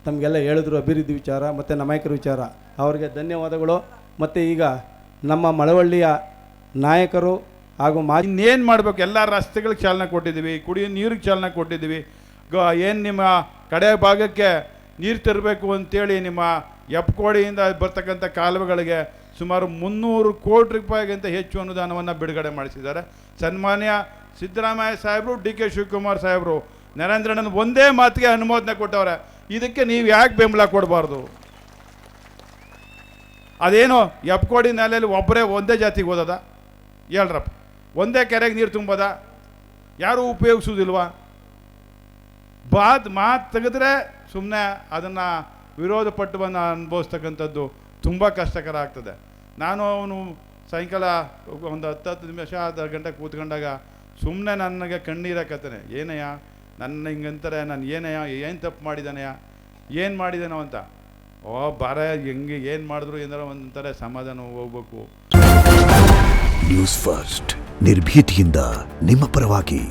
ತಮಗೆಲ್ಲ ಹೇಳಿದ್ರು ಅಭಿವೃದ್ಧಿ ವಿಚಾರ ಮತ್ತು ನಾಯಕರ ವಿಚಾರ, ಅವರಿಗೆ ಧನ್ಯವಾದಗಳು. ಮತ್ತು ಈಗ ನಮ್ಮ ಮಳವಳ್ಳಿಯ ನಾಯಕರು ಹಾಗೂ ಇನ್ನೇನು ಮಾಡಬೇಕು, ಎಲ್ಲ ರಸ್ತೆಗಳಿಗೆ ಚಾಲನೆ ಕೊಟ್ಟಿದ್ದೀವಿ, ಕುಡಿಯೋ ನೀರಿಗೆ ಚಾಲನೆ ಕೊಟ್ಟಿದ್ದೀವಿ. ಏನು ನಿಮ್ಮ ಕಡೆ ಭಾಗಕ್ಕೆ ನೀರು ತರಬೇಕು ಅಂತೇಳಿ ನಿಮ್ಮ ಎಪ್ಕೋಡಿಯಿಂದ ಬರ್ತಕ್ಕಂಥ ಕಾಲುವೆಗಳಿಗೆ ಸುಮಾರು 300 ಕೋಟಿ ರೂಪಾಯಿಗಿಂತ ಹೆಚ್ಚು ಅನುದಾನವನ್ನು ಬಿಡುಗಡೆ ಮಾಡಿಸಿದ್ದಾರೆ. ಸನ್ಮಾನ್ಯ ಸಿದ್ದರಾಮಯ್ಯ ಸಾಹೇಬರು, DK ಶಿವಕುಮಾರ್ ಸಾಹೇಬರು, ನರೇಂದ್ರಣ್ಣನ ಒಂದೇ ಮಾತಿಗೆ ಅನುಮೋದನೆ ಕೊಟ್ಟವ್ರೆ. ಇದಕ್ಕೆ ನೀವು ಯಾಕೆ ಬೆಂಬಲ ಕೊಡಬಾರ್ದು? ಅದೇನು ಎಪ್ಕೋಡಿ ನೆಲೆಯಲ್ಲಿ ಒಬ್ಬರೇ ಒಂದೇ ಜಾತಿಗೆ ಓದೋದ? ಹೇಳ್ರಪ್ಪ, ಒಂದೇ ಕೆರೆಗೆ ನೀರು ತುಂಬೋದ? ಯಾರೂ ಉಪಯೋಗಿಸೋದಿಲ್ವಾ? ಮಾತು ತೆಗೆದ್ರೆ ಸುಮ್ಮನೆ ಅದನ್ನು ವಿರೋಧ ಪಟ್ಟವನ್ನು ಅನುಭವಿಸ್ತಕ್ಕಂಥದ್ದು ತುಂಬ ಕಷ್ಟಕರ ಆಗ್ತದೆ. ನಾನು ಅವನು ಸಾಯಂಕಾಲ ಒಂದು 10 ನಿಮಿಷ ಅರ್ಧ ಗಂಟೆ ಕೂತ್ಕೊಂಡಾಗ ಸುಮ್ಮನೆ ನನಗೆ ಕಣ್ಣೀರಾಕತ್ತಾನೆ. ಏನಯ್ಯ ನನ್ನ ಹಿಂಗಂತಾರೆ, ನಾನು ಏನಯ್ಯ ಏನು ತಪ್ಪು ಮಾಡಿದ್ದಾನೆಯ, ಏನು ಮಾಡಿದ್ದಾನೋ ಅಂತ. ಬಾರ ಹೆಂಗೆ ಏನು ಮಾಡಿದ್ರು ಏನಾರ ಒಂಥರ ಸಮಾಧಾನ ಹೋಗ್ಬೇಕು. ನ್ಯೂಸ್ ಫಸ್ಟ್, ನಿರ್ಭೀತಿಯಿಂದ ನಿಮ್ಮ ಪರವಾಗಿ.